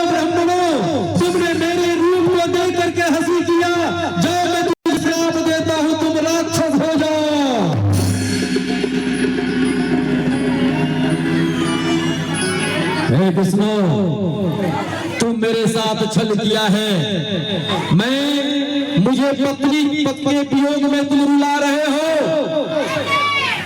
ब्राह्मणों, तुमने मेरे रूप को देख करके हंसी किया, जाओ मैं तुम्हें श्राप देता हूं, तुम राक्षस हो जाओ। हे विष्णु, तुम मेरे साथ छल किया है, मुझे पत्नी के वियोग में तुम रुला रहे हो,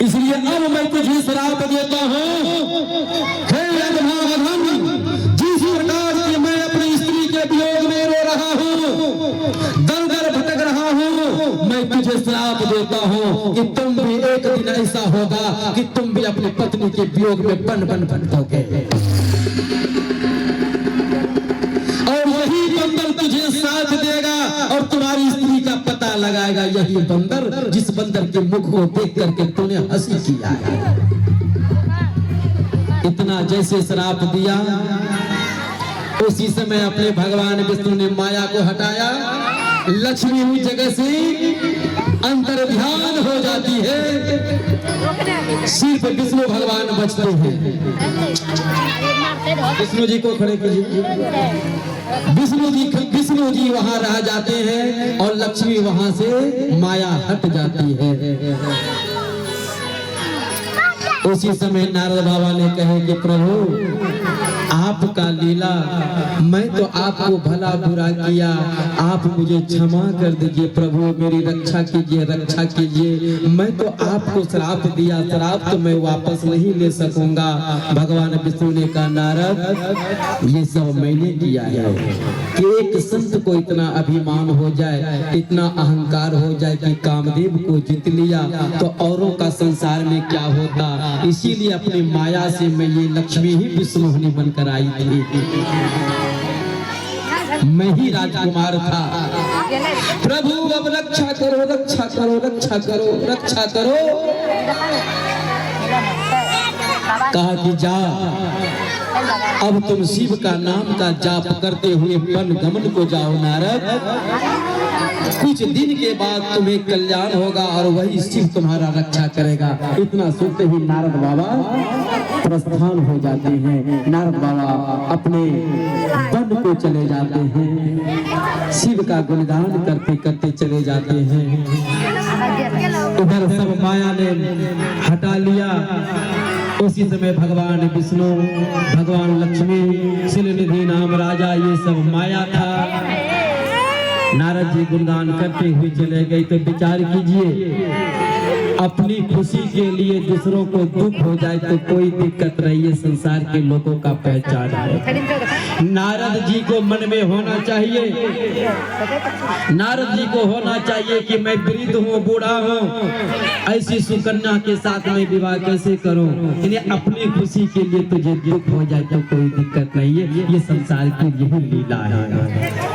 इसलिए अब मैं तुझे श्राप देता हूं। हे अधम, जिस प्रकार से मैं अपनी स्त्री के वियोग में रो रहा हूं, दर दर भटक रहा हूं, मैं तुझे श्राप देता हूं कि तुम भी एक दिन ऐसा होगा कि तुम भी अपनी पत्नी के वियोग में बन भटकोगे, और यही बंदर तुझे साथ देगा और तुम्हारी स्त्री का पता लगाएगा। यही बंदर जिस बंदर के मुख को देख करके तूने हंसी किया है। इतना जैसे श्राप दिया, उसी समय अपने भगवान विष्णु ने माया को हटाया, लक्ष्मी उस जगह से अंतर ध्यान हो जाती है, सिर्फ विष्णु भगवान बचते हैं। विष्णु जी को खड़े कीजिए। विष्णु जी वहां रह जाते हैं और लक्ष्मी वहां से माया हट जाती है। उसी समय नारद बाबा ने कहे कि प्रभु आपका लीला, मैं तो आपको भला बुरा किया, आप मुझे क्षमा कर दीजिए प्रभु, मेरी रक्षा कीजिए, रक्षा कीजिए। मैं तो आपको श्राप दिया, श्राप तो मैं वापस नहीं ले सकूंगा। भगवान विष्णु ने कहा नारद, ये सब मैंने किया है कि एक संत को इतना अभिमान हो जाए, इतना अहंकार हो जाए कि कामदेव को जीत लिया तो औरों का संसार में क्या होता। इसीलिए अपनी माया से मैं ये लक्ष्मी ही विष्णुमोहिनी बनकर आई थी, मैं ही राजकुमार था। प्रभु अब रक्षा करो, रक्षा करो, रक्षा करो, रक्षा करो। कहा कि जा, अब तुम शिव का नाम का जाप करते हुए वन गमन को जाओ नारद, कुछ दिन के बाद तुम्हें कल्याण होगा और वही शिव तुम्हारा रक्षा करेगा। इतना सुनते ही नारद बाबा प्रस्थान हो जाते हैं। नारद बाबा अपने वन को चले जाते हैं, शिव का गुणगान करते करते चले जाते हैं। इधर सब माया ने हटा लिया। उसी समय भगवान विष्णु, भगवान लक्ष्मी, शिलनिधि नाम राजा, ये सब माया था। नारद जी गुणगान करते हुए चले गए। तो विचार कीजिए, अपनी खुशी के लिए दूसरों को दुख हो जाए तो कोई दिक्कत नहीं है, संसार के लोगों का पहचान है। नारद जी को मन में होना चाहिए, नारद जी को होना चाहिए कि मैं वृद्ध हूँ, बूढ़ा हूँ, ऐसी सुकन्या के साथ मैं विवाह कैसे करूँ। इन्हें अपनी खुशी के लिए तुझे दुख हो जाए तो कोई दिक्कत नहीं है, ये संसार की यही लीला है।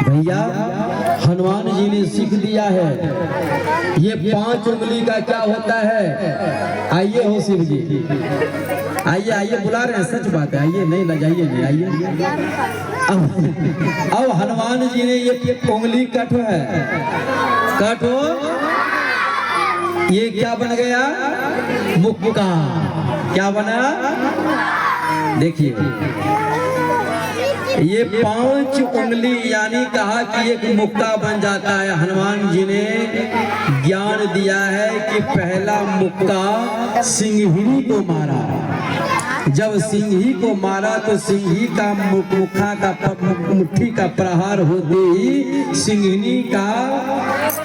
भैया हनुमान जी ने सीख दिया है, ये 5 उंगली का क्या होता है। आइए हो शिव जी, आइए आइए, बुला रहे हैं, सच बात है, आइए, नहीं लजाइए, नहीं आइए। अब हनुमान जी ने ये उंगली कटो है, कटो, ये क्या बन गया, मुक्का। क्या बना, देखिए ये 5 उंगली, यानी कहा कि एक मुक्का बन जाता है। हनुमान जी ने ज्ञान दिया है कि पहला मुक्का सिंहनी को मारा, जब सिंही को मारा तो सिंही का मुखा का मुट्ठी का प्रहार होते ही सिंहनी का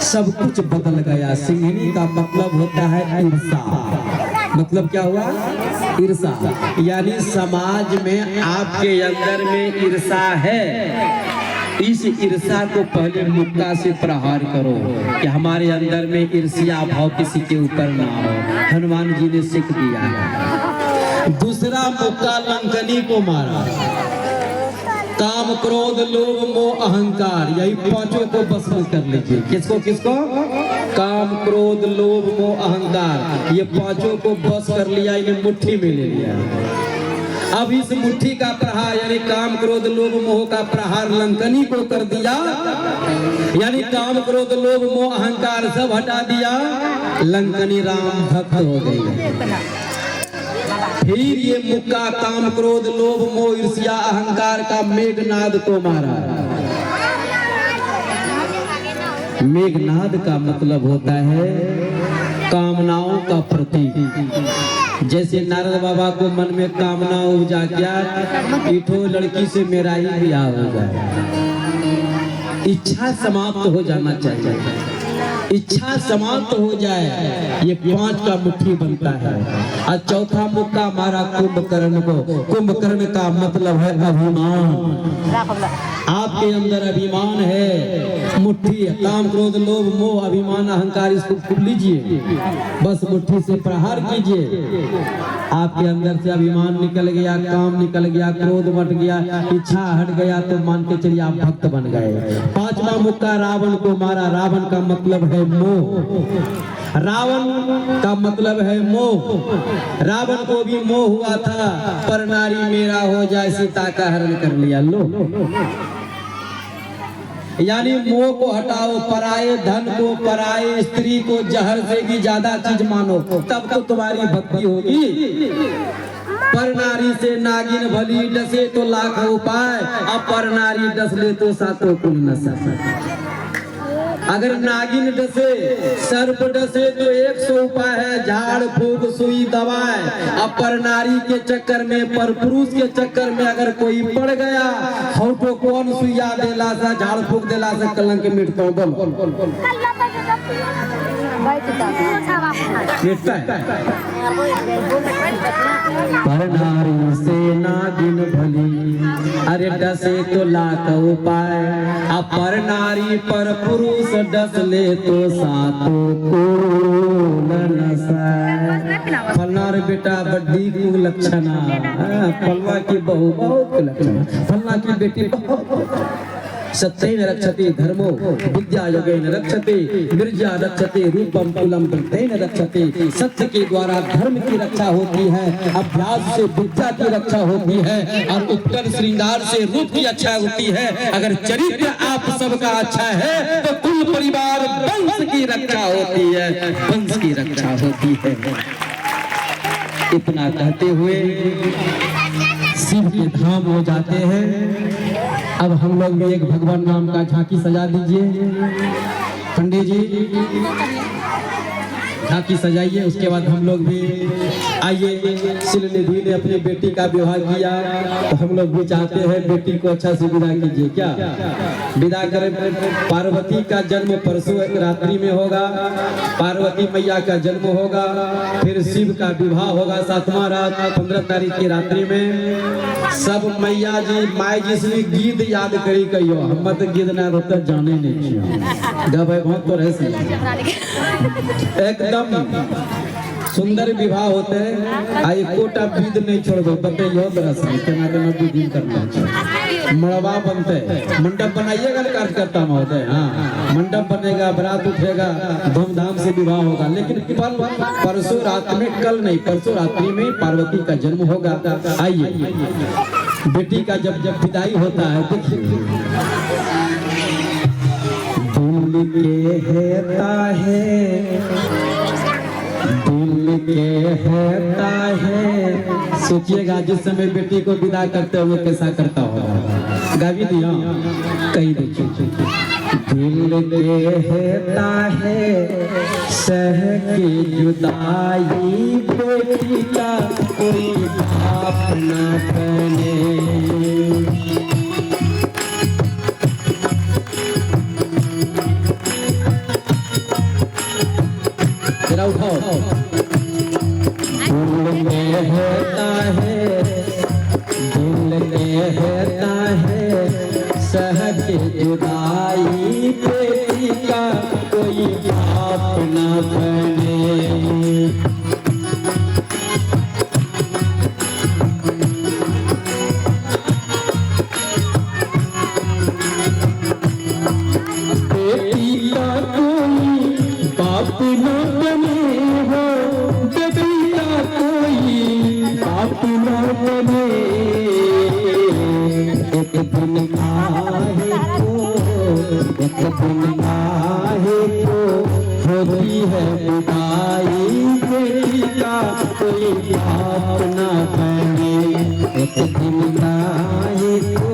सब कुछ बदल गया। सिंहनी का मतलब होता है ईर्षा। मतलब क्या हुआ, ईर्षा, यानी समाज में आपके अंदर में ईर्षा है, इस ईर्षा को पहले मुक्का से प्रहार करो कि हमारे अंदर में ईर्ष्या भाव किसी के ऊपर ना हो। हनुमान जी ने सीख दिया है। दूसरा मुक्का लंकनी को मारा, काम क्रोध लोभ मोह अहंकार, यही 5 को बस में कर लीजिए। किसको किसको, काम क्रोध लोभ मोह अहंकार, ये 5 को बस कर लिया, इन्हें मुट्ठी में ले लिया। अब इस मुट्ठी का प्रहार यानी काम क्रोध लोभ मोह का प्रहार लंकनी को कर दिया, यानी काम क्रोध लोभ मोह अहंकार सब हटा दिया, लंकनी राम भक्त हो गई। फिर ये मुक्का काम क्रोध लोभ मोह ईर्ष्या अहंकार का मेघनाद को मारा। मेघनाद का मतलब होता है कामनाओं का प्रतीक। जैसे नारद बाबा को मन में कामना उपजा क्या, इठो लड़की से मेरा ही ब्याह हो जाए। इच्छा समाप्त हो जाना चाहिए, इच्छा समाप्त हो जाए, ये 5 का मुट्ठी बनता है। और चौथा मुक्का मारा कुंभकर्ण को। कुंभकर्ण का मतलब है अभिमान। आपके अंदर अभिमान है, मुट्ठी काम क्रोध लोभ मोह अभिमान अहंकार, इसको खूब लीजिए, बस मुट्ठी से प्रहार कीजिए। आपके अंदर से अभिमान निकल गया, काम निकल गया, क्रोध मट गया, इच्छा हट गया, तो मान के चलिए आप भक्त बन गए। 5वां मुक्का रावण को मारा। रावण का मतलब है मोह। रावण का मतलब है मोह। रावण को भी मोह हुआ था, पर नारी मेरा हो जाए, सीता का हरण कर लिया। लो यानी मोह को हटाओ, पराये धन को पराये स्त्री को जहर से भी ज्यादा चीज मानो, तब तो तुम्हारी भक्ति होगी। पर नारी से नागिन भली, डसे तो लाख उपाय, अब पर नारी डस ले तो सातों कुल नशा। अगर नागिन डसे सर्प डसे तो 100 उपाय है, झाड़ फूक सुई दवाए। अब पर नारी के चक्कर में, पर पुरुष के चक्कर में अगर कोई पड़ गया, हो तो कौन सुइया देला सा झाड़ फूक देला सा कलंक मिटता मिटता है। पर नारी से नागिन भली, अरे डसे तो लाख उपाय। अब पर नारी पर पुरुष डस ले तो सातों को नशा। फलना रे बेटा बड्डी को लक्षणा, फलवा की बहू बहुत लक्षण, फलना की बेटी सत्येन रक्षते धर्मो विद्या योगेन रक्षते गिरजा रक्षते रूपम कुलम वृद्धेन रक्षते। सत्य के द्वारा धर्म की रक्षा होती है, अभ्यास से विद्या की रक्षा होती है, और उत्तर श्रृंगार से रूप की रक्षा होती है। अगर चरित्र आप सबका अच्छा है तो कुल परिवार वंश की रक्षा होती है, वंश की रक्षा होती है। इतना कहते हुए शिव के धाम हो जाते हैं। अब हम लोग भी एक भगवान नाम का झांकी सजा दीजिए पंडित जी, झांकी सजाइए। उसके बाद हम लोग भी आइए। शिलनिधि ने अपनी बेटी का विवाह किया, तो हम लोग भी चाहते हैं बेटी को अच्छा से विदा कीजिए। क्या विदा करें? पार्वती का जन्म परसों रात्रि में होगा, पार्वती मैया का जन्म होगा, फिर शिव का विवाह होगा 7वां रात 15 तारीख की रात्रि में। सब मैया जी माई जिसने गीत याद करी कहियो, हम मत गीत ना रोता जाने नहीं गए बहुत तो रह एकदम सुंदर विवाह होते हैं। आई कोटा विध नहीं छोड़ दो, बताइए दिन करना। मड़वा बनते मंडप बनाइएगा कार्यकर्ता महोदय। हाँ मंडप बनेगा, बारात उठेगा, धूमधाम से विवाह होगा। लेकिन परसों रात में, कल नहीं परसों रात्रि में पार्वती का जन्म होगा। आइए बेटी का जब जब विदाई होता है, देखिए दिल के हेता है, दिल के हेता है। सोचिएगा जिस समय बेटी को विदा करते हुए कैसा करता होगा। गावी दिया कहीं देखिए, दिल के हेता है सह की जुदाई, बेटी का कोई बाप न बने। उठाओ दिल में होता है, दिल में होता है सहज जुदाई, बेटी का कोई बाप न बने। बेटी का कोई बाप न बने हो, बेटी का कोई बाप न बने। एक दिन आए तो, एक दिन आए तो होती है विदाई, बेटी का कोई बात ना बने, एक दिन ताई को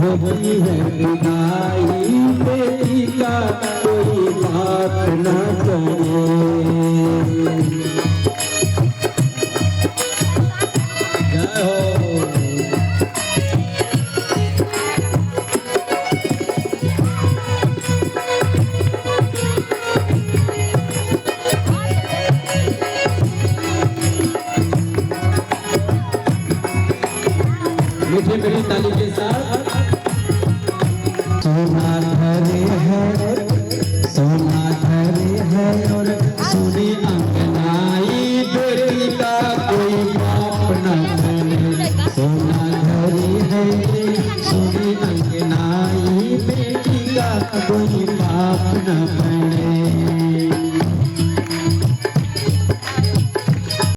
होती है विदाई, बेटी का कोई बात ना करे। जय हो। मीठे मीठे ताली के साथ। सोना धरे है, सोना धरे है और सोने अंगना